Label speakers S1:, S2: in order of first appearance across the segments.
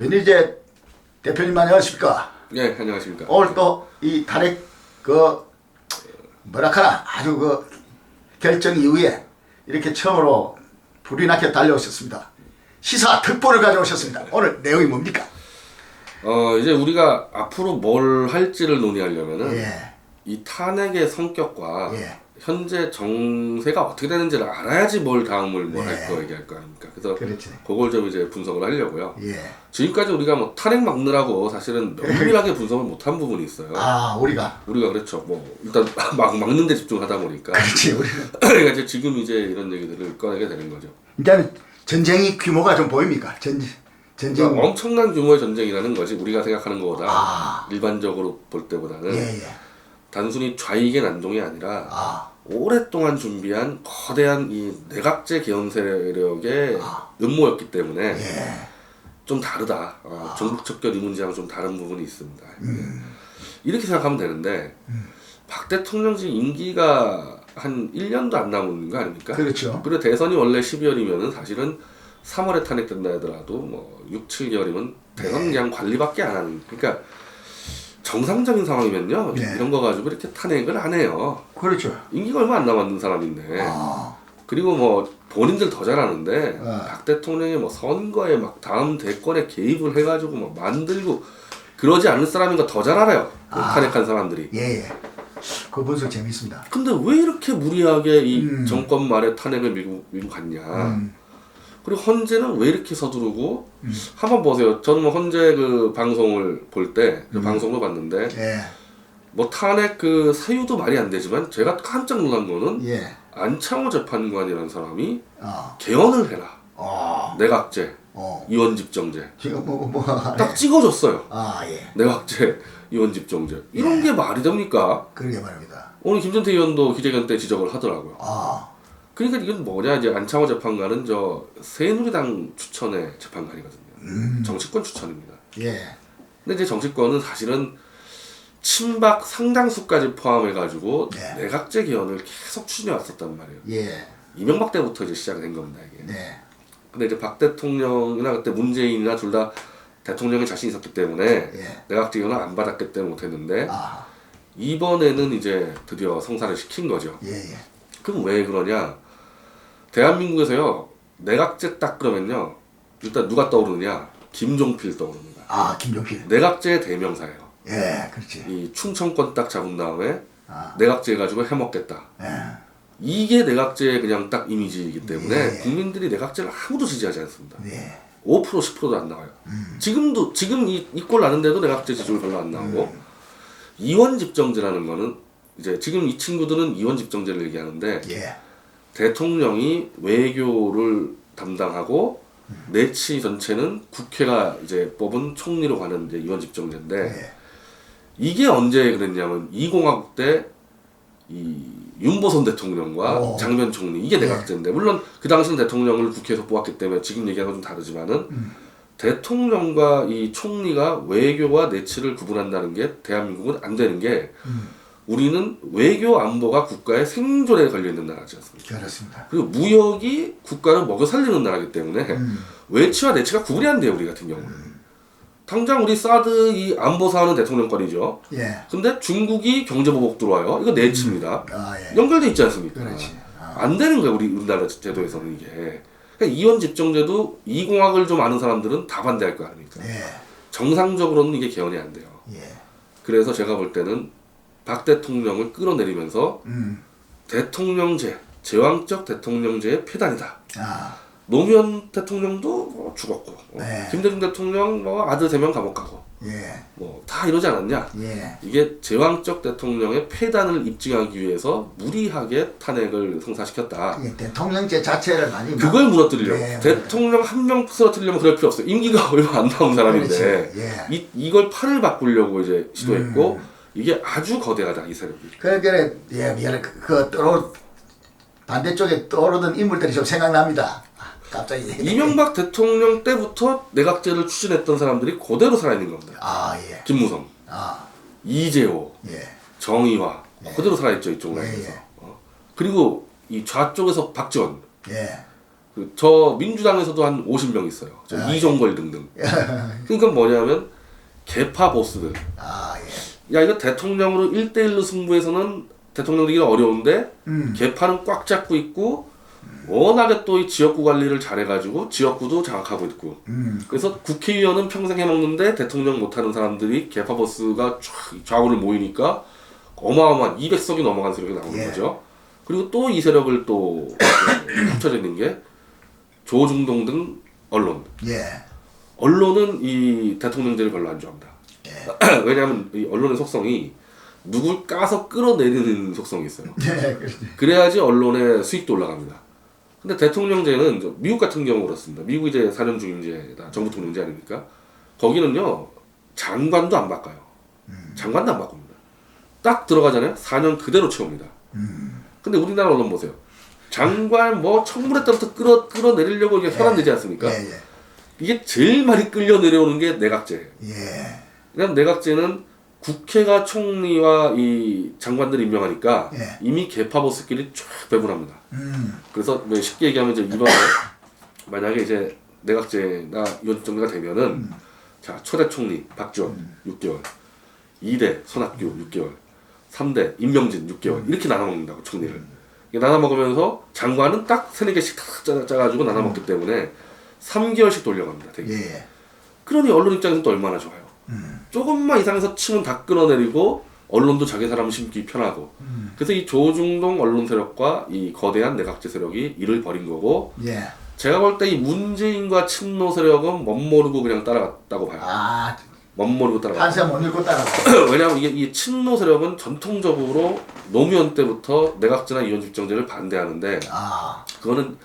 S1: 변희재 대표님 안녕하십니까?
S2: 네, 안녕하십니까.
S1: 오늘 또 이 탄핵 뭐라카나 아주 결정 이후에 이렇게 처음으로 불이 나게 달려오셨습니다. 시사 특보를 가져오셨습니다. 오늘 내용이 뭡니까?
S2: 이제 우리가 앞으로 뭘 할지를 논의하려면은
S1: 예.
S2: 이 탄핵의 성격과
S1: 예.
S2: 현재 정세가 어떻게 되는지를 알아야지 뭘 다음을 뭘
S1: 예.
S2: 할 거 얘기할 거 아닙니까? 그래서
S1: 그렇지.
S2: 그걸 좀 이제 분석을 하려고요.
S1: 예.
S2: 지금까지 우리가 뭐 탄핵 막느라고 사실은 면밀하게 분석을 못한 부분이 있어요.
S1: 아, 우리가
S2: 그렇죠. 뭐 일단 막는 데 집중하다 보니까.
S1: 그렇지. 우리는
S2: 그러니까 이제 지금 이제 이런 얘기들을 꺼내게 되는 거죠.
S1: 일단 전쟁이 규모가 좀 보입니까? 전쟁.
S2: 그러니까 엄청난 규모의 전쟁이라는 것이 우리가 생각하는 것보다 일반적으로 볼 때보다는
S1: 예.
S2: 단순히 좌익의 난동이 아니라 오랫동안 준비한 거대한 이 내각제 개헌 세력의 음모였기 때문에
S1: 예.
S2: 좀 다르다. 정북 척결 이 문제랑 좀 다른 부분이 있습니다. 이렇게 생각하면 되는데 박 대통령 지금 임기가 한 1년도 안 남은 거 아닙니까?
S1: 그렇죠.
S2: 그리고 대선이 원래 12월이면은 사실은 3월에 탄핵된다 하더라도 뭐 6, 7개월이면 대선 그냥 관리밖에 안 하는. 그러니까 정상적인 상황이면요.
S1: 네.
S2: 이런 거 가지고 이렇게 탄핵을 안 해요.
S1: 그렇죠.
S2: 임기가 얼마 안 남았는 사람인데. 그리고 뭐 본인들 더 잘하는데 박 대통령이 뭐 선거에 막 다음 대권에 개입을 해가지고 막 만들고 그러지 않을 사람인가 더 잘 알아요. 탄핵한 사람들이.
S1: 예. 그 분석 재밌습니다.
S2: 근데 왜 이렇게 무리하게 이 정권 말에 탄핵을 밀고 갔냐. 그리고 헌재는 왜 이렇게 서두르고 한번 보세요. 저는 뭐 헌재 그 방송을 볼 때 방송도 봤는데
S1: 예.
S2: 뭐 탄핵 그 사유도 말이 안 되지만 제가 깜짝 놀란 거는
S1: 예.
S2: 안창호 재판관이라는 사람이
S1: 어.
S2: 개헌을 해라.
S1: 어.
S2: 내각제,
S1: 어.
S2: 이원집정제
S1: 지금
S2: 딱 찍어줬어요.
S1: 아, 예.
S2: 내각제, 이원집정제 이런 게 말이 됩니까?
S1: 그러게 말입니다.
S2: 오늘 김진태 의원도 기자회견 때 지적을 하더라고요.
S1: 아.
S2: 그러니까 이건 뭐냐, 이제 안창호 재판관은 저 새누리당 추천의 재판관이거든요. 정치권 추천입니다.
S1: 예.
S2: 근데 이제 정치권은 사실은 친박 상당수까지 포함해가지고
S1: 네.
S2: 내각제 개헌을 계속 추진해 왔었단 말이에요.
S1: 예.
S2: 이명박 때부터 이제 시작이 된 겁니다, 이게.
S1: 네.
S2: 근데 이제 박 대통령이나 그때 문재인이나 둘 다 대통령에 자신이 있었기 때문에
S1: 예.
S2: 내각제 개헌을 안 받았기 때문에 못했는데
S1: 아.
S2: 이번에는 이제 드디어 성사를 시킨 거죠.
S1: 예, 예.
S2: 그럼 왜 그러냐? 대한민국에서요 내각제 딱 그러면요 일단 누가 떠오르느냐? 김종필 떠오릅니다.
S1: 아, 김종필.
S2: 내각제의 대명사예요.
S1: 예, 그렇지.
S2: 이 충청권 딱 잡은 다음에
S1: 아.
S2: 내각제 해가지고 해먹겠다.
S1: 예.
S2: 이게 내각제의 그냥 딱 이미지이기 때문에
S1: 예.
S2: 국민들이 내각제를 아무도 지지하지 않습니다.
S1: 네.
S2: 5% 10%도 안 나와요. 지금 이꼴 나는데도 내각제 지지율 별로 안 나오고 이원집정제라는 거는 이제 지금 이 친구들은 이원집정제를 얘기하는데
S1: 예.
S2: 대통령이 외교를 담당하고 내치 전체는 국회가 이제 뽑은 총리로 가는 이제 이원집정제인데
S1: 예.
S2: 이게 언제 그랬냐면 2공화국 때 이 윤보선 대통령과 장면 총리 이게 내각제인데 물론 그 당시는 대통령을 국회에서 뽑았기 때문에 지금 얘기하고 좀 다르지만은 대통령과 이 총리가 외교와 내치를 구분한다는 게 대한민국은 안 되는 게 우리는 외교 안보가 국가의 생존에 걸려 있는 나라지 않습니까?
S1: 그렇습니다.
S2: 그리고 무역이 국가를 먹여 살리는 나라이기 때문에 외치와 내치가 구분이 안 돼요, 우리 같은 경우는. 당장 우리 사드 이 안보 사안은 대통령 권이죠.
S1: 예.
S2: 근데 중국이 경제보복 들어와요. 이거 내치입니다.
S1: 아, 예.
S2: 연결돼 있지 않습니까?
S1: 그렇지.
S2: 안 되는 거예요, 우리나라 제도에서는 이게. 그러니까 이원집정제도 이공학을 좀 아는 사람들은 다 반대할 거 아닙니까?
S1: 예.
S2: 정상적으로는 이게 개헌이 안 돼요.
S1: 예.
S2: 그래서 제가 볼 때는 박 대통령을 끌어내리면서 대통령제, 제왕적 대통령제의 폐단이다.
S1: 아.
S2: 노무현 대통령도 뭐 죽었고,
S1: 네.
S2: 김대중 대통령 뭐 아들 3명 감옥 가고,
S1: 예.
S2: 뭐 다 이러지 않았냐?
S1: 예.
S2: 이게 제왕적 대통령의 폐단을 입증하기 위해서 무리하게 탄핵을 성사시켰다.
S1: 이게 대통령제 자체를 많이
S2: 그걸 무너뜨리려고.
S1: 네,
S2: 대통령 한 명 쓰러뜨리려면 그럴 필요 없어요. 임기가 얼마 안 남은 사람인데
S1: 그렇지. 예.
S2: 이걸 판을 바꾸려고 이제 시도했고 이게 아주 거대하다 이 세력이.
S1: 그래 예, 미안해. 반대쪽에 떠오르던 인물들이 좀 생각납니다. 갑자기.
S2: 이명박 대통령 때부터 내각제를 추진했던 사람들이 그대로 살아있는 겁니다.
S1: 아, 예.
S2: 김무성,
S1: 아,
S2: 이재호,
S1: 예.
S2: 정의화 그대로 살아있죠 이쪽
S1: 예,
S2: 라인에서.
S1: 예.
S2: 그리고 이 좌쪽에서 박지원
S1: 예.
S2: 저 민주당에서도 한 50명 있어요. 저 이종걸 등등. 그러니까 뭐냐면 개파 보스들.
S1: 아, 예.
S2: 야 이거 대통령으로 1대1로 승부해서는 대통령 되기가 어려운데 개파는 꽉 잡고 있고 워낙에 또 이 지역구 관리를 잘해가지고 지역구도 장악하고 있고 그래서 국회의원은 평생 해먹는데 대통령 못하는 사람들이 개파 보스가 좌우를 모이니까 어마어마한 200석이 넘어간 세력이 나오는
S1: 예.
S2: 거죠. 그리고 또 이 세력을 또 합쳐져 있는 게 조중동 등 언론.
S1: 예.
S2: 언론은 이 대통령제를 별로 안 좋아합니다.
S1: 예.
S2: 왜냐하면 이 언론의 속성이 누굴 까서 끌어내리는 속성이 있어요.
S1: 예, 그렇지.
S2: 그래야지 언론의 수익도 올라갑니다. 근데 대통령제는 미국 같은 경우 그렇습니다. 미국 이제 4년 중임제다. 정부 통령제 아닙니까? 거기는요 장관도 안 바꿔요. 장관도 안 바꿉니다. 딱 들어가잖아요. 4년 그대로 채웁니다. 근데 우리나라 언론 보세요. 장관 뭐 청문회 때부터 끌어내리려고 이게 현안되지 않습니까?
S1: 예, 예.
S2: 이게 제일 많이 끌려 내려오는 게 내각제예요.
S1: 예.
S2: 그냥 내각제는 국회가 총리와 이 장관들을 임명하니까
S1: 예.
S2: 이미 개파 보스끼리 쫙 배분합니다. 그래서 뭐 쉽게 얘기하면 이제 이번에 만약에 이제 내각제나 이원정제가 되면은 자 초대 총리 박지원 6개월, 2대 손학규 6개월, 3대 임명진 6개월 이렇게 나눠 먹는다고 총리를. 이게 나눠 먹으면서 장관은 딱 3-4개씩 딱 짜가지고 나눠 먹기 때문에 3개월씩 돌려갑니다. 되게.
S1: 예.
S2: 그러니 언론 입장에서는 또 얼마나 좋아요. 조금만 이상해서 치면 다 끌어내리고 언론도 자기 사람 심기 편하고 그래서 이 조중동 언론 세력과 이 거대한 내각제 세력이 이를 벌인 거고
S1: 예.
S2: 제가 볼 때 이 문재인과 친노 세력은 멋모르고 그냥 따라갔다고 봐요.
S1: 아,
S2: 멋모르고 따라갔다.
S1: 한세 못 읽고 따라가.
S2: 왜냐하면 이게 이 친노 세력은 전통적으로 노무현 때부터 내각제나 이원집정제를 반대하는데
S1: 아,
S2: 그거는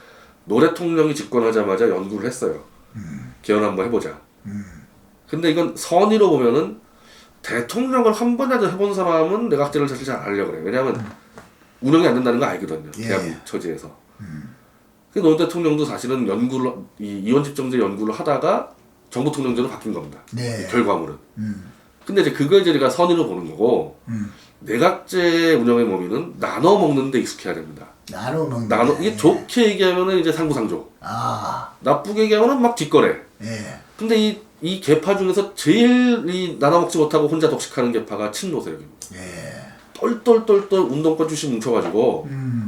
S2: 노 대통령이 집권하자마자 연구를 했어요. 개헌 한번 해보자. 근데 이건 선의로 보면은 대통령을 한 번이라도 해본 사람은 내각제를 사실 잘 안 하려고 그래요. 왜냐하면 운영이 안 된다는 거 알거든요.
S1: 예.
S2: 대한민국 처지에서. 노 대통령도 사실은 연구를 이원집정제 연구를 하다가 정부 통령제로 바뀐 겁니다.
S1: 네.
S2: 이 결과물은. 근데 이제 그걸 이제 우리가 선의로 보는 거고 내각제 운영의 범위는 나눠 먹는 데 익숙해야 됩니다.
S1: 나눠 먹는.
S2: 이게 좋게 얘기하면은 이제 상부상조.
S1: 아,
S2: 나쁘게 얘기하면은 막 뒷거래.
S1: 예.
S2: 근데 이 계파 중에서 제일 이 나눠 먹지 못하고 혼자 독식하는 계파가 친노 세력입니다.
S1: 예.
S2: 똘똘똘똘 운동권 출신 뭉쳐가지고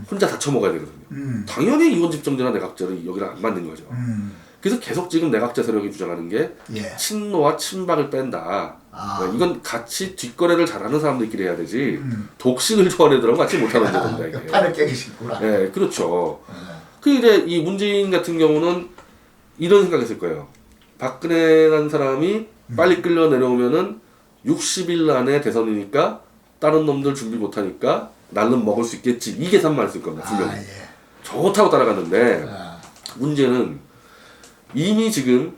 S2: 혼자 다 처먹어야 되거든요. 당연히 이원집정제나 내각제를 여기랑 안 맞는 거죠. 그래서 계속 지금 내각제 세력이 주장하는 게
S1: 예.
S2: 친노와 친박을 뺀다.
S1: 아.
S2: 이건 같이 뒷거래를 잘하는 사람들끼리 해야 되지 독식을 좋아하는 애들하고 같이 못하는 데던다 이게.
S1: 판을 깨기 쉽구나.
S2: 네, 그렇죠. 그 이제 이 문재인 같은 경우는 이런 생각했을 거예요. 박근혜라는 사람이 빨리 끌려 내려오면은 60일 안에 대선이니까 다른 놈들 준비 못하니까 나는 먹을 수 있겠지 이 계산만 했을 겁니다. 분명히.
S1: 아, 예.
S2: 좋다고 따라갔는데
S1: 아,
S2: 문제는 이미 지금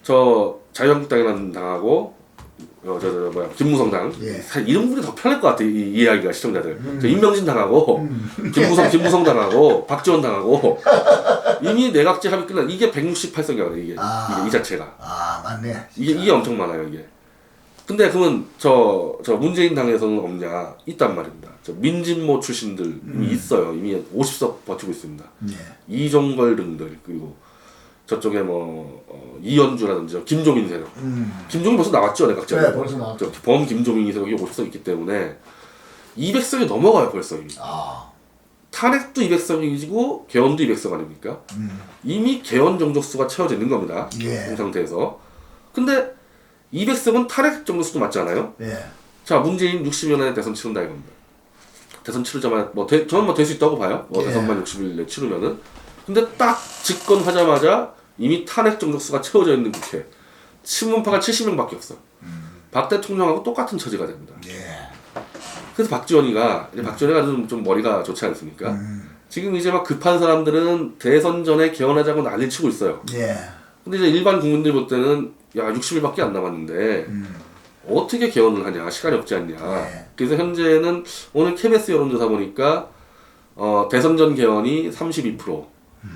S2: 저 자유한국당이라는 당하고 김무성당
S1: 예.
S2: 이름들이 더 편할 것 같아 이 이야기가 시청자들. 저 임명진 당하고 김무성 당하고 박지원 당하고 이미 내각제 합의 끝난 이게 168석이거든요 이게 이 자체가
S1: 아, 맞네.
S2: 이게 엄청 많아요 이게. 근데 그러면 저 문재인 당에서는 없냐 있단 말입니다. 저 민진모 출신들 이미 있어요. 이미 50석 버티고 있습니다.
S1: 예.
S2: 이종걸 등들 그리고 저쪽에 뭐 이현주라든지 김종인 세력. 김종인 벌써 나왔죠 내각제.
S1: 네, 벌써 나왔죠.
S2: 범 김종인 세력이 50석 있기 때문에 200석이 넘어가요 벌써 이미.
S1: 아,
S2: 탄핵도 200석이고 개헌도 200석 아닙니까? 이미 개헌 정족수가 채워져 있는 겁니다.
S1: 예.
S2: 이 상태에서. 근데 200석은 탄핵 정족수도 맞잖아요.
S1: 예.
S2: 자 문재인 60일 안에 대선 치른다 이겁니다. 대선 치르자마자 저는 뭐 될 수 있다고 봐요.
S1: 예.
S2: 대선만 60일 내 치르면은. 근데 딱 집권하자마자 이미 탄핵 정족수가 채워져 있는 국회. 친문파가 70명밖에 없어. 박 대통령하고 똑같은 처지가 됩니다.
S1: 예.
S2: 그래서 박지원이가 좀 머리가 좋지 않습니까? 지금 이제 막 급한 사람들은 대선 전에 개헌하자고 난리 치고 있어요.
S1: 예.
S2: 근데 이제 일반 국민들 볼 때는 야 60일밖에 안 남았는데 어떻게 개헌을 하냐 시간이 없지 않냐.
S1: 네.
S2: 그래서 현재는 오늘 KBS 여론조사 보니까 대선 전 개헌이 32%,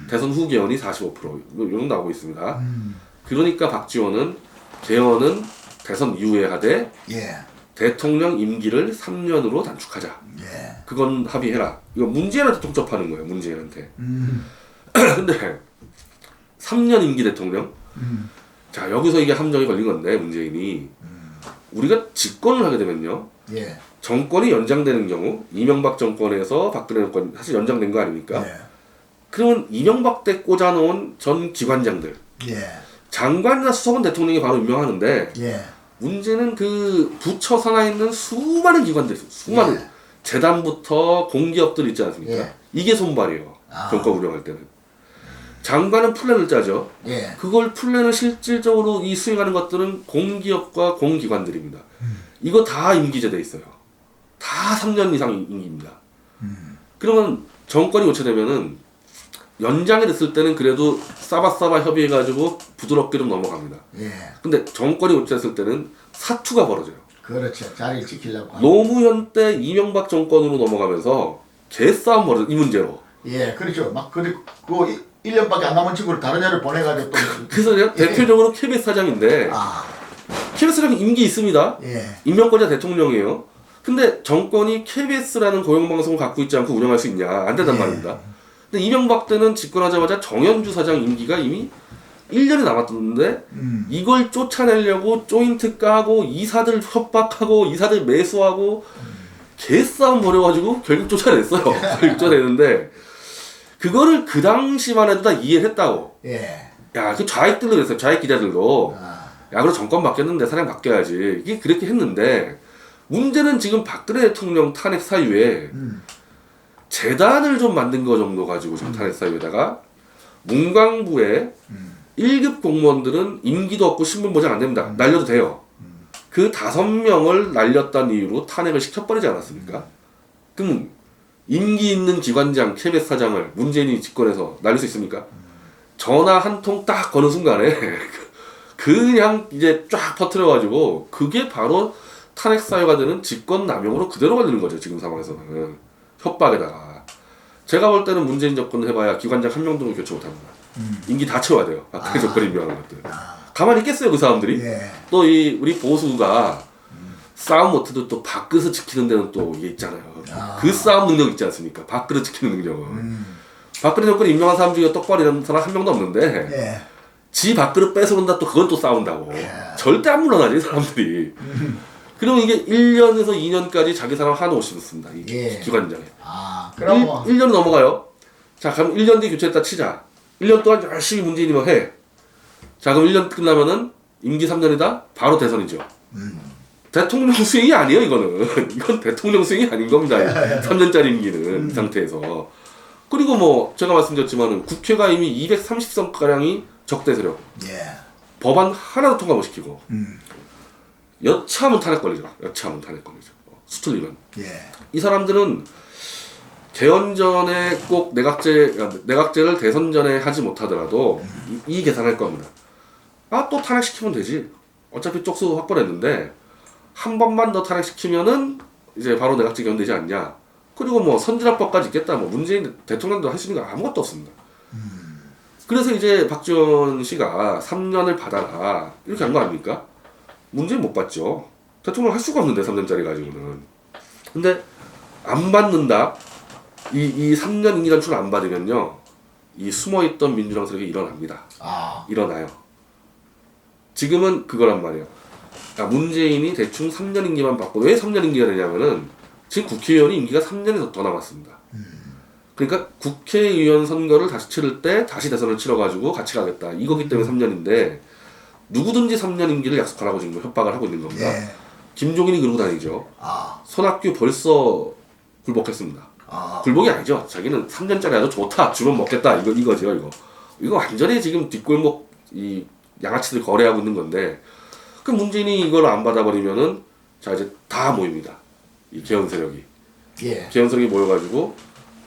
S2: 대선 후 개헌이 45% 이런 나오고 있습니다. 그러니까 박지원은 개헌은 대선 이후에 하되
S1: 예.
S2: 대통령 임기를 3년으로 단축하자.
S1: 예.
S2: 그건 합의해라. 이거 문재인한테 독점하는 거예요. 문재인한테. 근데 3년 임기 대통령. 자, 여기서 이게 함정이 걸린 건데 문재인이 우리가 집권을 하게 되면요.
S1: 예.
S2: 정권이 연장되는 경우 이명박 정권에서 박근혜 정권 사실 연장된 거 아닙니까?
S1: 예.
S2: 그러면 이명박 때 꽂아놓은 전 기관장들
S1: 예.
S2: 장관이나 수석은 대통령이 바로 임명하는데
S1: 예.
S2: 문제는 그 부처 산하에 있는 수많은 기관들 수많은
S1: 예.
S2: 재단부터 공기업들 있지 않습니까?
S1: 예.
S2: 이게 손발이에요.
S1: 아.
S2: 정권 운영할 때는 장관은 플랜을 짜죠.
S1: 예.
S2: 그걸 플랜을 실질적으로 이 수행하는 것들은 공기업과 공기관들입니다. 이거 다 임기제 돼 있어요. 다 3년 이상 임기입니다. 그러면 정권이 교체되면은 연장이 됐을 때는 그래도 싸바싸바 협의해가지고 부드럽게 좀 넘어갑니다.
S1: 예.
S2: 근데 정권이 교체됐을 때는 사투가 벌어져요.
S1: 그렇죠. 자리를 지키려고.
S2: 노무현 때 이명박 정권으로 넘어가면서 개싸움 벌어져 이 문제로.
S1: 예, 그렇죠. 막 그리고 1년밖에 안 남은 친구를 다른 애를 보내가지고 또.
S2: 그래서
S1: 예.
S2: 대표적으로 KBS 사장인데
S1: 아.
S2: KBS 사장이 임기 있습니다.
S1: 예.
S2: 임명권자 대통령이에요. 근데 정권이 KBS라는 공영방송을 갖고 있지 않고 운영할 수 있냐? 안 된단
S1: 예.
S2: 말입니다. 근데 이명박 때는 집권하자마자 정현주 사장 임기가 이미 1년이 남았던데 이걸 쫓아내려고 조인트 까고 이사들 협박하고 이사들 매수하고 개싸움 벌여가지고 결국 쫓아냈어요. 결국 쫓아내는데 그거를 그 당시만 해도 다 이해했다고.
S1: 예.
S2: 야, 그 좌익들도 그랬어요. 좌익 기자들도.
S1: 아.
S2: 야, 그럼 정권 바뀌었는데 사람 바뀌어야지. 이게 그렇게 했는데 문제는 지금 박근혜 대통령 탄핵 사유에 재단을 좀 만든 거 정도 가지고 지금 탄핵 사유에다가 문광부의 1급 공무원들은 임기도 없고 신분 보장 안 됩니다. 날려도 돼요. 그 5명을 날렸다는 이유로 탄핵을 시켜버리지 않았습니까? 그럼 임기 있는 기관장, KBS 사장을 문재인이 집권해서 날릴 수 있습니까? 전화 한 통 딱 거는 순간에 그냥 이제 쫙 퍼뜨려가지고 그게 바로 탄핵 사유가 되는 직권 남용으로 그대로 걸리는 거죠. 지금 상황에서는 협박에다가 제가 볼 때는 문재인 정권 해봐야 기관장 한 명도 교체 못합니다. 임기 다 채워야 돼요. 박근혜 정권이 임명하는 것들. 가만히 있겠어요 그 사람들이?
S1: 예.
S2: 또 이 우리 보수가 싸움 못해도 또 밥그릇 지키는 데는 또 이게 있잖아요. 그 싸움 능력 있지 않습니까? 밥그릇 지키는 능력은. 박근혜 정권이 임명한 사람 중에 똑바로 이런 사람 한 명도 없는데
S1: 예.
S2: 지 밥그릇 뺏어온다 또 그건 또 싸운다고.
S1: 예.
S2: 절대 안 물러나지 사람들이. 그러면 이게 1년에서 2년까지 자기 사람 하나 오시습니다 이
S1: 예.
S2: 기관장에.
S1: 아, 그럼 뭐.
S2: 1년이 넘어가요. 자, 그럼 1년 뒤에 교체했다 치자. 1년 동안 열심히 문재인이면 해. 자, 그럼 1년 끝나면은 임기 3년이다? 바로 대선이죠. 대통령 수행이 아니에요, 이거는. 이건 대통령 수행이 아닌 겁니다. 3년짜리 임기는 이 상태에서. 그리고 뭐 제가 말씀드렸지만은 국회가 이미 230석가량이 적대 세력.
S1: 예.
S2: 법안 하나도 통과 못 시키고. 여차하면 탄핵 걸리죠. 여차하면 탄핵 걸리죠. 수틀리면.
S1: 예.
S2: 이 사람들은 개헌 전에 꼭 내각제를 대선 전에 하지 못하더라도 이 계산할 겁니다. 아, 또 탄핵시키면 되지. 어차피 쪽수 확보했는데 한 번만 더 탄핵시키면은 이제 바로 내각제 개헌되지 않냐. 그리고 뭐 선진화법까지 있겠다. 뭐 문재인 대통령도 할 수 있는 거 아무것도 없습니다. 그래서 이제 박지원 씨가 3년을 받아라 이렇게 한 거 아닙니까? 문재인 못 받죠. 대통령 할 수가 없는데 3년짜리 가지고는. 근데 안 받는다. 이 3년 임기 단축을 안 받으면요, 이 숨어있던 민주당 세력이 일어납니다.
S1: 아.
S2: 일어나요. 지금은 그거란 말이에요. 야, 문재인이 대충 3년 임기만 받고 왜 3년 임기가 되냐면은 지금 국회의원이 임기가 3년이 더 남았습니다. 그러니까 국회의원 선거를 다시 치를 때 다시 대선을 치러가지고 같이 가겠다. 이거기 때문에 3년인데 누구든지 3년 임기를 약속하라고 지금 협박을 하고 있는 겁니다.
S1: 예.
S2: 김종인이 그러고 다니죠.
S1: 아.
S2: 손학규 벌써 굴복했습니다.
S1: 아.
S2: 굴복이 아니죠. 자기는 3년짜리 아주 좋다. 주면 먹겠다. 이거죠. 이거 완전히 지금 뒷골목 이 양아치들 거래하고 있는 건데 그 문재인이 이걸 안 받아버리면은 자 이제 다 모입니다. 이 개헌 세력이.
S1: 예.
S2: 개헌 세력이 모여가지고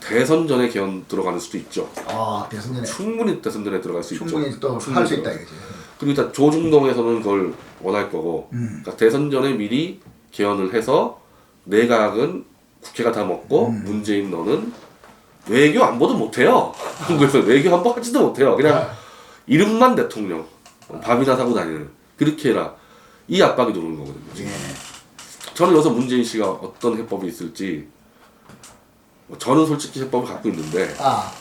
S2: 대선 전에 개헌 들어가는 수도 있죠.
S1: 아, 대선 전에
S2: 충분히 대선 전에 들어갈 수 있죠.
S1: 충분히 또 할 수 있다 이거지.
S2: 그리고 일단 조중동에서는 그걸 원할 거고 그러니까 대선 전에 미리 개헌을 해서 내각은 국회가 다 먹고 문재인 너는 외교 안보도 못해요. 한국에서 외교 안보 하지도 못해요. 그냥 이름만 대통령 밥이나 사고 다니는 그렇게 해라. 이 압박이 들어오는 거거든요. 지금.
S1: 예.
S2: 저는 여기서 문재인 씨가 어떤 해법이 있을지 저는 솔직히 해법을 갖고 있는데
S1: 아.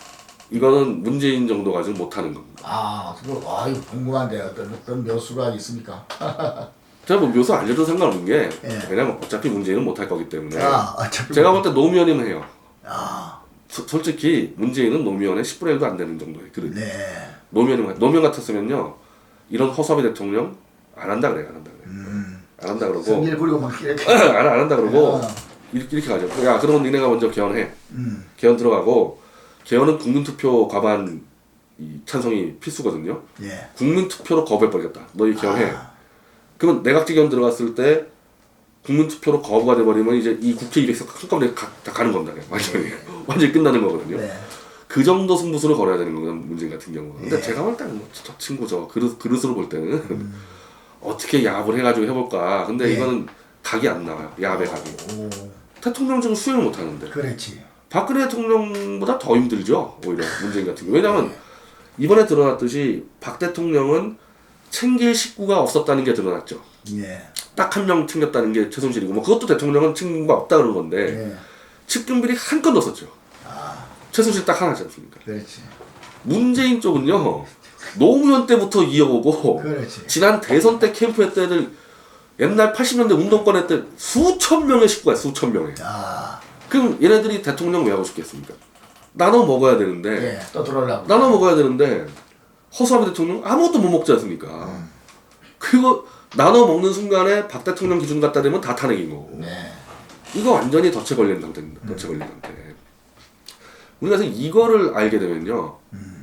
S2: 이거는 문재인 정도 가지고 못하는 겁니다.
S1: 아, 그거 이거 궁금한데 어떤 묘수가 있습니까?
S2: 제가 뭐 묘수 알려도 상관없는 게
S1: 예.
S2: 왜냐면 어차피 문재인은 못할 거기 때문에
S1: 어차피
S2: 제가 볼 때 노무현이면 해요.
S1: 아,
S2: 솔직히 문재인은 노무현의 10분의 1도 안 되는 정도의 그릇.
S1: 네.
S2: 노무현 같았으면요 이런 허수아비 대통령 안 한다 그래요. 안 한다 그래. 안 한다 그러고
S1: 성질 부리고 막 이렇게.
S2: 안 한다 그러고
S1: 아.
S2: 이렇게 가죠. 야 그러면 니네가 먼저 개헌해. 개헌 들어가고 개헌은 국민투표 과반 이 찬성이 필수거든요.
S1: 예.
S2: 국민투표로 거부해버리겠다. 너희 개헌해. 그러면 내각제 개헌 들어갔을 때 국민투표로 거부가 돼버리면 이제 이 국회 200석 한꺼번에 다 가는 겁니다. 완전히 완전히 끝나는 거거든요.
S1: 네.
S2: 그 정도 승부수를 걸어야 되는 거거든요. 문재인 같은 경우는. 근데
S1: 예.
S2: 제가 볼 때는 저 친구 그릇으로 볼 때는 어떻게 야합을 해가지고 해볼까. 근데
S1: 예.
S2: 이거는 각이 안 나와요. 야합의 각이.
S1: 오,
S2: 대통령 지금 수행을 못하는데.
S1: 그렇지.
S2: 박근혜 대통령보다 더 힘들죠. 오히려 문재인 같은 경우. 왜냐하면 이번에 드러났듯이 박 대통령은 챙길 식구가 없었다는 게 드러났죠.
S1: 예.
S2: 딱 한 명 챙겼다는 게 최순실이고 뭐 그것도 대통령은 챙긴 거 없다 그런 건데
S1: 예.
S2: 측근비리 한 건도 없었죠. 최순실 딱 하나지 않습니까?
S1: 그렇지.
S2: 문재인 쪽은요 노무현 때부터 이어오고
S1: 그렇지.
S2: 지난 대선 때 캠프회 때들 옛날 80년대 운동권 할 때 수천 명의 식구야 수천 명의.
S1: 아,
S2: 그럼 얘네들이 대통령 왜 하고 싶겠습니까? 나눠 먹어야 되는데
S1: 예. 또 들어오려고.
S2: 나눠 먹어야 되는데 허수아비 대통령 아무것도 못 먹지 않습니까? 그거 나눠 먹는 순간에 박 대통령 기준 갖다 대면 다 탄핵인 거고.
S1: 네.
S2: 이거 완전히 덫에 걸린 상태입니다. 덫에 걸린 상태. 우리가 그래서 이거를 알게 되면요,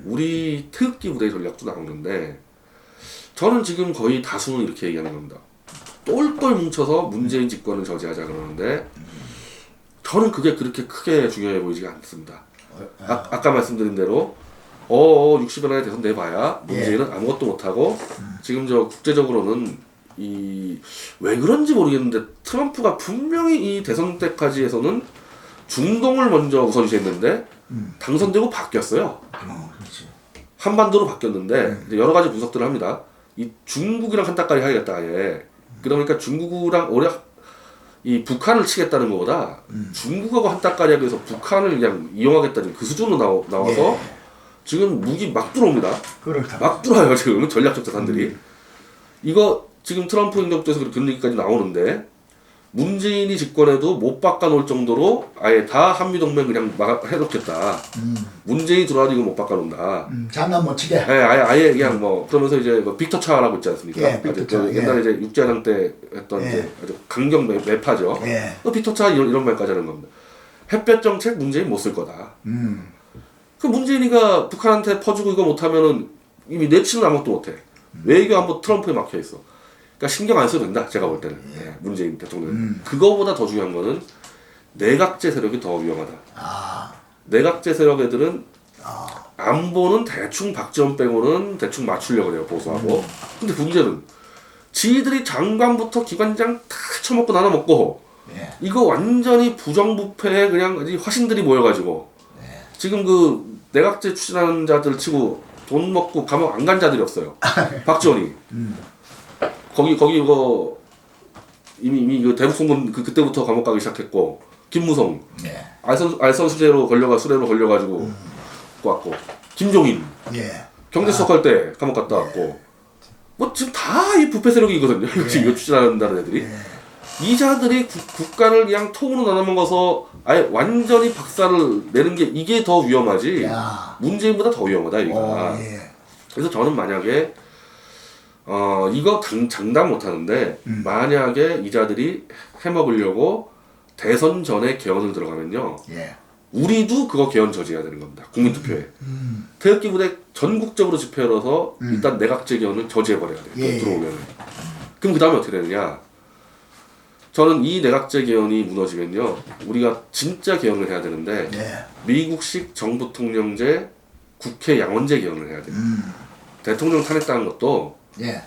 S2: 우리 태극기 부대 전략도 나오는데 저는 지금 거의 다수는 이렇게 얘기하는 겁니다. 똘똘 뭉쳐서 문재인 집권을 저지하자 그러는데 저는 그게 그렇게 크게 중요해 보이지가 않습니다. 아까 말씀드린 대로 60여 년의 대선 내봐야 문재인은 아무것도 못하고 지금 저 국제적으로는 왜 그런지 모르겠는데 트럼프가 분명히 이 대선 때까지 해서는 중동을 먼저 우선시했는데 당선되고 바뀌었어요.
S1: 그렇지.
S2: 한반도로 바뀌었는데 이제 여러 가지 분석들을 합니다. 이 중국이랑 한따까리 하겠다 아예. 그러니까 중국이랑 오래 이 북한을 치겠다는 것보다 중국하고 한따까리 하기 위해서 북한을 그냥 이용하겠다는 그 수준으로 나와서 지금 무기 막 들어옵니다.
S1: 그렇다.
S2: 막 들어와요 지금 전략적 자산들이. 이거 지금 트럼프 행정부에서 그런 얘기까지 나오는데 문재인이 집권해도 못 바꿔놓을 정도로 아예 다 한미동맹 그냥 해놓겠다. 문재인이 들어와도 이거 못 바꿔놓는다.
S1: 장난 못 치게.
S2: 아예 그냥 뭐 그러면서 이제 뭐 빅터 차라고 있지 않습니까?
S1: 예, 빅터 차, 예.
S2: 옛날에 이제 육제장 때 했던
S1: 예.
S2: 이제 아주 강경 매파죠.
S1: 예.
S2: 빅터 차 이런 말까지 하는 겁니다. 햇볕 정책 문재인 못 쓸 거다. 그 문재인이가 북한한테 퍼주고 이거 못하면은 이미 내치는 아무것도 못해. 외교 한번 트럼프에 막혀 있어. 그러니까 신경 안 써도 된다. 제가 볼 때는 문재인 대통령. 그거보다 더 중요한 거는 내각제 세력이 더 위험하다. 내각제 세력 애들은 안보는 대충 박지원 빼고는 대충 맞추려고 해요. 보수하고. 근데 문제는 지들이 장관부터 기관장 다 처먹고 나눠 먹고 이거 완전히 부정부패에 그냥 화신들이 모여가지고 지금 그 내각제 추진하는 자들 치고 돈 먹고 감옥 안 간 자들이 없어요. 박지원이. 거기 이거 이미 그 대북송금 그때부터 감옥 가기 시작했고 김무성 알선 수재로 걸려가지고 왔고 김종인 경제수석 할 때 감옥 갔다 왔고 뭐 지금 다 이 부패 세력이거든요. 이거 추진한다는 애들이 이 자들이 국가를 그냥 통으로 나눠 먹어서 아예 완전히 박살을 내는 게 이게 더 위험하지 문재인보다 더 위험하다 이거. 그래서 저는 만약에 이거 장담 못하는데 만약에 이 자들이 해먹으려고 대선 전에 개헌을 들어가면요 우리도 그거 개헌 저지해야 되는 겁니다. 국민투표에 태극기 부대 전국적으로 집회해서 일단 내각제 개헌을 저지해버려야 돼요. 들어오면. 그럼 그 다음에 어떻게 되느냐, 저는 이 내각제 개헌이 무너지면요 우리가 진짜 개헌을 해야 되는데 미국식 정부통령제 국회 양원제 개헌을 해야 돼요. 대통령 탄핵당한 것도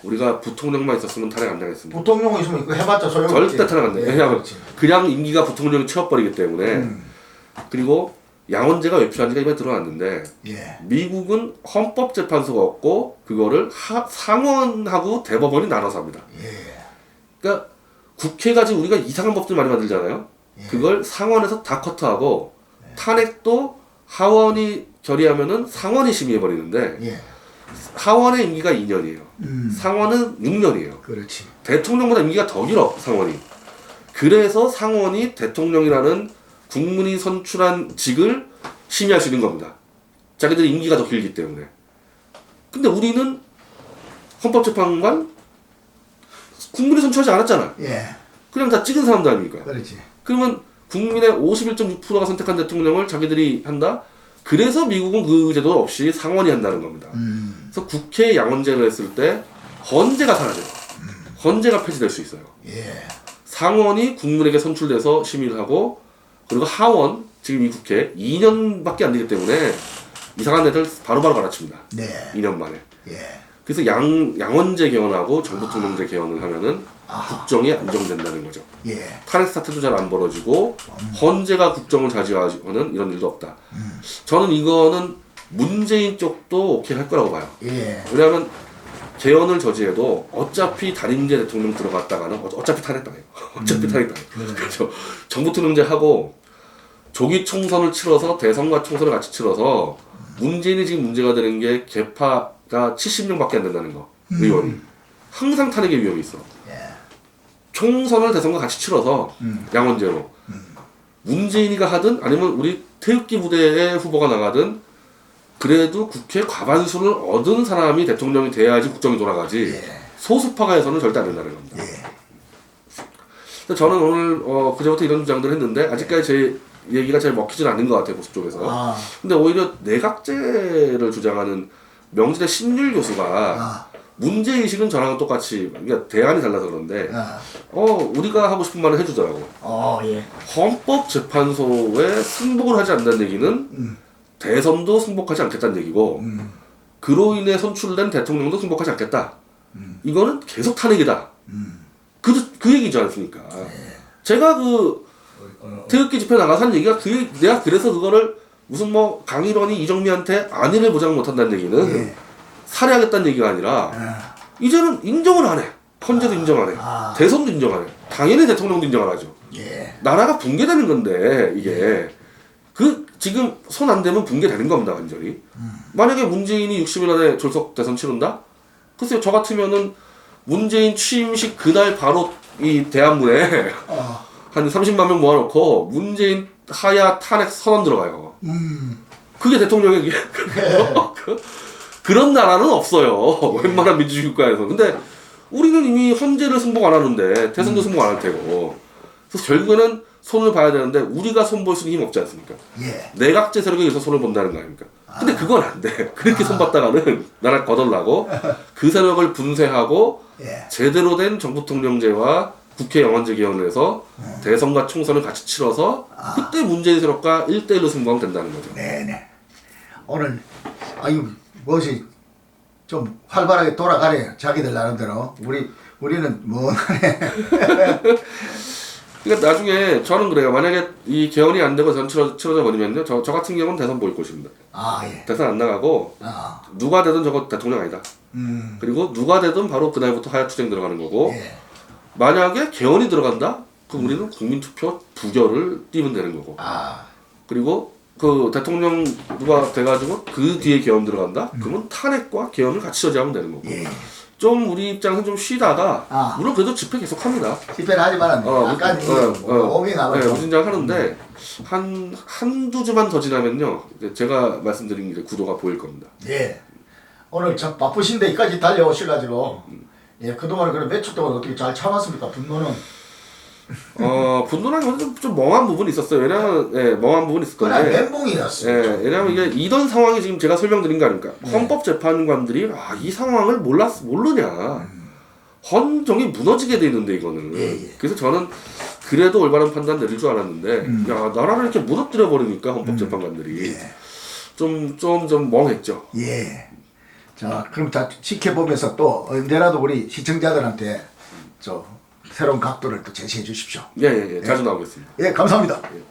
S2: 우리가 부통령만 있었으면 탄핵 안 당했습니다.
S1: 부통령 있으면 이거 해봤자 소용없지.
S2: 절대 탄핵 안 돼. 왜냐하면 그냥 임기가 부통령이 채워버리기 때문에. 그리고 양원제가 왜 필요한지가 이번에 드러났는데 미국은 헌법재판소가 없고 그거를 상원하고 대법원이 나눠서 합니다. 그러니까 국회가 지금 우리가 이상한 법들 많이 만들잖아요. 그걸 상원에서 다 커트하고 탄핵도 하원이 결의하면은 상원이 심의해버리는데
S1: 예.
S2: 하원의 임기가 2년이에요. 상원은 6년이에요.
S1: 그렇지.
S2: 대통령보다 임기가 더 길어 상원이. 그래서 상원이 대통령이라는 국민이 선출한 직을 심의할 수 있는 겁니다. 자기들이 임기가 더 길기 때문에. 근데 우리는 헌법재판관 국민이 선출하지 않았잖아.
S1: 예.
S2: 그냥 다 찍은 사람들 아닙니까?
S1: 그렇지.
S2: 그러면 국민의 51.6%가 선택한 대통령을 자기들이 한다? 그래서 미국은 그 제도 없이 상원이 한다는 겁니다. 그래서 국회 양원제를 했을 때 헌재가 사라져요. 헌재가 폐지될 수 있어요.
S1: 예.
S2: 상원이 국민에게 선출돼서 심의를 하고 그리고 하원, 지금 이 국회 2년밖에 안 되기 때문에 이상한 애들 바로바로 갈아칩니다.
S1: 네.
S2: 2년 만에.
S1: 예.
S2: 그래서 양원제 개헌하고 정부통령제 개헌을 하면은 국정이 안정된다는 거죠.
S1: 예.
S2: 탄핵 사태도 잘 안 벌어지고 헌재가 국정을 좌지하는 이런 일도 없다. 저는 이거는 문재인 쪽도 오케이 할 거라고 봐요.
S1: 예.
S2: 왜냐하면 개헌을 저지해도 어차피 단임제 대통령 들어갔다가는 어차피 탄핵당해요. 어차피 탄핵당해요. 그렇죠. 정부통령제 하고 조기 총선을 치러서 대선과 총선을 같이 치러서 문재인이 지금 문제가 되는 게 개파가 70명밖에 안 된다는 거. 의원이. 항상 탄핵의 위험이 있어.
S1: 예.
S2: 총선을 대선과 같이 치러서 양원제로 문재인이가 하든 아니면 우리 태극기 부대의 후보가 나가든 그래도 국회 과반수를 얻은 사람이 대통령이 돼야지 국정이 돌아가지
S1: 예.
S2: 소수파가 해서는 절대 안 된다는 겁니다.
S1: 예.
S2: 그래서 저는 오늘 그제부터 이런 주장들을 했는데 아직까지 제 얘기가 잘 먹히진 않는 것 같아요. 보수 쪽에서.
S1: 아.
S2: 근데 오히려 내각제를 주장하는 명지대 신율 교수가
S1: 아.
S2: 문제의식은 저랑은 똑같이 그러니까 대안이 달라서 그런데
S1: 아.
S2: 우리가 하고 싶은 말을 해주더라고.
S1: 예.
S2: 헌법재판소에 승복을 하지 않는다는 얘기는 대선도 승복하지 않겠다는 얘기고 그로 인해 선출된 대통령도 승복하지 않겠다. 이거는 계속 탄핵이다. 그 얘기지 않습니까? 제가 태극기 집회 나가서 한 얘기가 내가 그래서 그거를 무슨 뭐 강일원이 이정미한테 안위를 보장 못한다는 얘기는
S1: 예.
S2: 살해하겠다는 얘기가 아니라 이제는 인정을 안 해. 헌재도 인정 안 해. 대선도 인정 안 해. 당연히 대통령도 인정 안 하죠.
S1: 예.
S2: 나라가 붕괴되는 건데 이게 지금 손 안 대면 붕괴되는 겁니다 완전히. 만약에 문재인이 60일 안에 졸속 대선 치른다? 글쎄요 저 같으면은 문재인 취임식 그날 바로 이 대한문에 한 30만 명 모아놓고 문재인 하야 탄핵 선언 들어가요. 그게 대통령의 그런 나라는 없어요. 웬만한 민주주의 국가에서. 근데 우리는 이미 헌재를 승복 안 하는데 대선도 승복 안 할 테고. 그래서 결국에는 손을 봐야 되는데 우리가 손 볼 수 있는 힘이 없지 않습니까?
S1: 예.
S2: 내각제 세력에 의해서 손을 본다는 거 아닙니까? 근데 그건 안 돼. 그렇게 손 봤다가는 나라 거덜나고 그 세력을 분쇄하고
S1: 예.
S2: 제대로 된 정부통령제와 국회 양원제 개헌을 해서 대선과 총선을 같이 치러서 그때 문재인 세력과 1대1로 승부하면 된다는 거죠.
S1: 네네. 오늘 무엇이 좀 활발하게 돌아가네요. 자기들 나름대로. 우리는 뭐하네.
S2: 그러니까 나중에 저는 그래요. 만약에 이 개헌이 안 되고 전 치러져 버리면요. 저 같은 경우는 대선 보이콧입니다.
S1: 예.
S2: 대선 안 나가고 누가 되든 저거 대통령 아니다. 그리고 누가 되든 바로 그날부터 하야 투쟁 들어가는 거고
S1: 예.
S2: 만약에 개헌이 들어간다? 그럼 우리는 국민투표 부결을 띄면 되는 거고 그리고 그 대통령 누가 돼가지고 그 뒤에 개헌 들어간다? 그러면 탄핵과 개헌을 같이 저지하면 되는 거고
S1: 예.
S2: 좀 우리 입장에서 좀 쉬다가 물론 그래도 집회 계속합니다.
S1: 집회를 하지만 약간 오밍하면
S2: 무진장 하는데 한두 주만 더 지나면요 제가 말씀드린 게 구도가 보일 겁니다.
S1: 예. 오늘 참 바쁘신데 여기까지 달려오셔가지고 예, 그동안 그럼 몇 주 동안 어떻게 잘 참았습니까? 분노는?
S2: 분노라기보다 좀 멍한 부분이 있었어요. 왜냐면 멍한 부분이 있을
S1: 그냥
S2: 건데
S1: 멘붕이었어요.
S2: 왜냐면 이게 이런 상황이 지금 제가 설명드린 거 아닙니까? 헌법재판관들이 이 상황을 모르냐. 헌정이 무너지게 돼 있는데 이거는.
S1: 예.
S2: 그래서 저는 그래도 올바른 판단 내릴 줄 알았는데 야 나라를 이렇게 무너뜨려 버리니까 헌법재판관들이 좀 멍했죠.
S1: 예. 자, 그럼 다 지켜보면서 또 언제라도 우리 시청자들한테 새로운 각도를 또 제시해 주십시오.
S2: 예. 자주 나오겠습니다.
S1: 예, 감사합니다.
S2: 예.